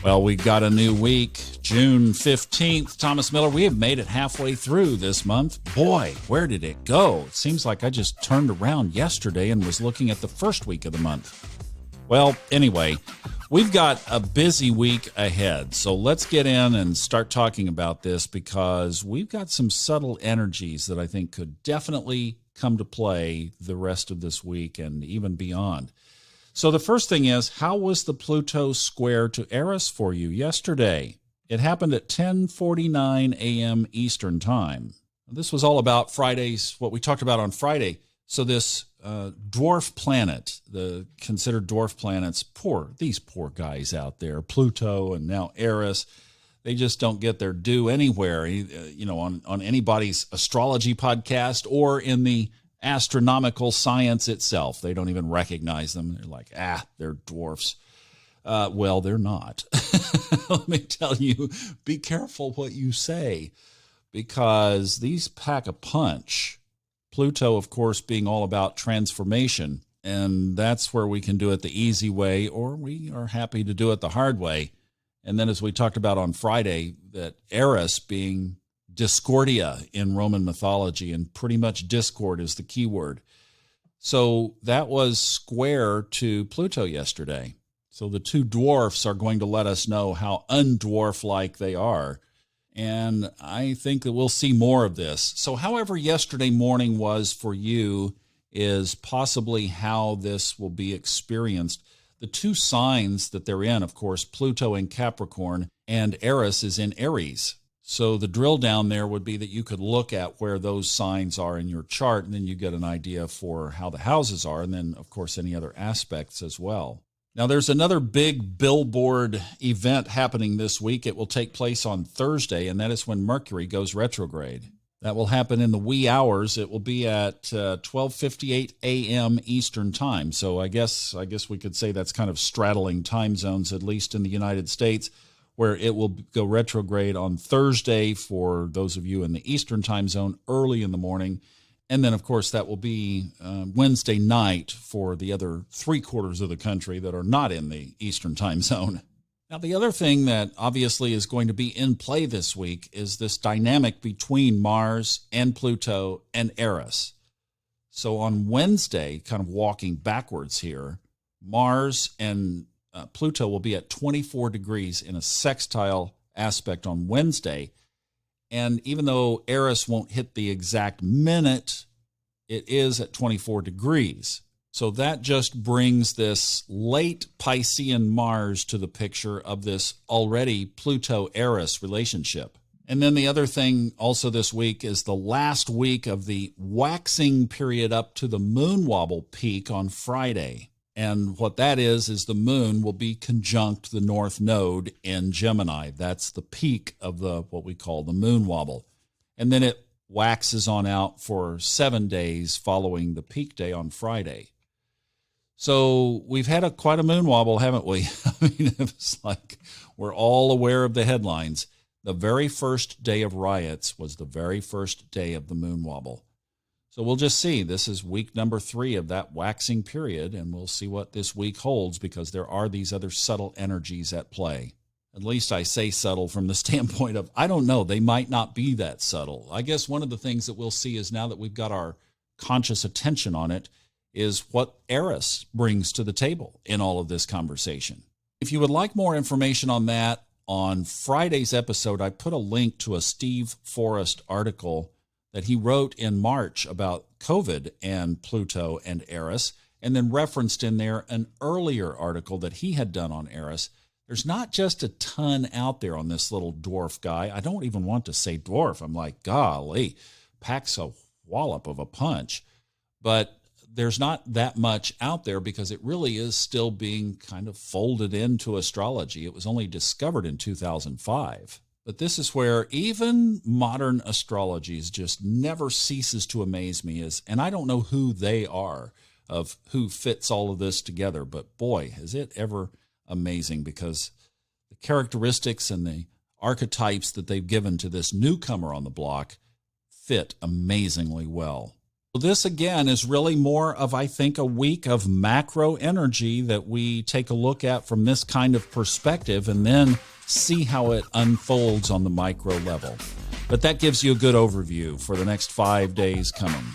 Well, we got a new week, June 15th. Thomas Miller, we have made it halfway through this month. Boy, where did it go? It seems like I just turned around yesterday and was looking at the first week of the month. Well, anyway, we've got a busy week ahead. So let's get in and start talking about this because we've got some subtle energies that I think could definitely come to play the rest of this week and even beyond. So the first thing is, how was the Pluto square to Eris for you yesterday? It happened at 10:49 a.m. Eastern Time. This was all about Friday's, what we talked about on Friday. So this dwarf planet, the considered dwarf planets, these poor guys out there, Pluto and now Eris, they just don't get their due anywhere, on anybody's astrology podcast or in the astronomical science itself. They don't even recognize them. They're like, they're dwarfs. Well, they're not. Let me tell you, be careful what you say, because these pack a punch. Pluto, of course, being all about transformation, and that's where we can do it the easy way, or we are happy to do it the hard way. And then, as we talked about on Friday, that Eris being discordia in Roman mythology, and pretty much discord is the key word. So that was square to Pluto yesterday. So the two dwarfs are going to let us know how undwarf-like they are. And I think that we'll see more of this. So however yesterday morning was for you is possibly how this will be experienced. The two signs that they're in, of course, Pluto in Capricorn and Eris is in Aries. So the drill down there would be that you could look at where those signs are in your chart, and then you get an idea for how the houses are, and then, of course, any other aspects as well. Now, there's another big billboard event happening this week. It will take place on Thursday, and that is when Mercury goes retrograde. That will happen in the wee hours. It will be at 12:58 a.m. Eastern Time. So I guess we could say that's kind of straddling time zones, at least in the United States, where it will go retrograde on Thursday for those of you in the Eastern time zone early in the morning. And then, of course, that will be Wednesday night for the other 3/4 of the country that are not in the Eastern time zone. Now, the other thing that obviously is going to be in play this week is this dynamic between Mars and Pluto and Eris. So on Wednesday, kind of walking backwards here, Mars and Pluto will be at 24 degrees in a sextile aspect on Wednesday. And even though Eris won't hit the exact minute, it is at 24 degrees. So that just brings this late Piscean Mars to the picture of this already Pluto-Eris relationship. And then the other thing also this week is the last week of the waxing period up to the moon wobble peak on Friday. And what that is the moon will be conjunct the north node in Gemini. That's the peak of what we call the moon wobble. And then it waxes on out for 7 days following the peak day on Friday. So we've had quite a moon wobble, haven't we? I mean, it's like we're all aware of the headlines. The very first day of riots was the very first day of the moon wobble. So we'll just see. This is week number 3 of that waxing period, and we'll see what this week holds because there are these other subtle energies at play. At least I say subtle from the standpoint of, I don't know, they might not be that subtle. I guess one of the things that we'll see is now that we've got our conscious attention on it is what Eris brings to the table in all of this conversation. If you would like more information on that, on Friday's episode, I put a link to a Steve Forrest article that he wrote in March about COVID and Pluto and Eris, and then referenced in there an earlier article that he had done on Eris. There's not just a ton out there on this little dwarf guy. I don't even want to say dwarf. I'm like, golly, packs a wallop of a punch. But there's not that much out there because it really is still being kind of folded into astrology. It was only discovered in 2005. But this is where even modern astrology just never ceases to amaze me. And I don't know who they are, of who fits all of this together, but boy, is it ever amazing, because the characteristics and the archetypes that they've given to this newcomer on the block fit amazingly well. This, again, is really more of, I think, a week of macro energy that we take a look at from this kind of perspective and then see how it unfolds on the micro level. But that gives you a good overview for the next 5 days coming.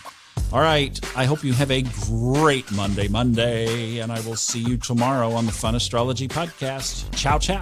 All right, I hope you have a great Monday, and I will see you tomorrow on the Fun Astrology Podcast. Ciao, ciao.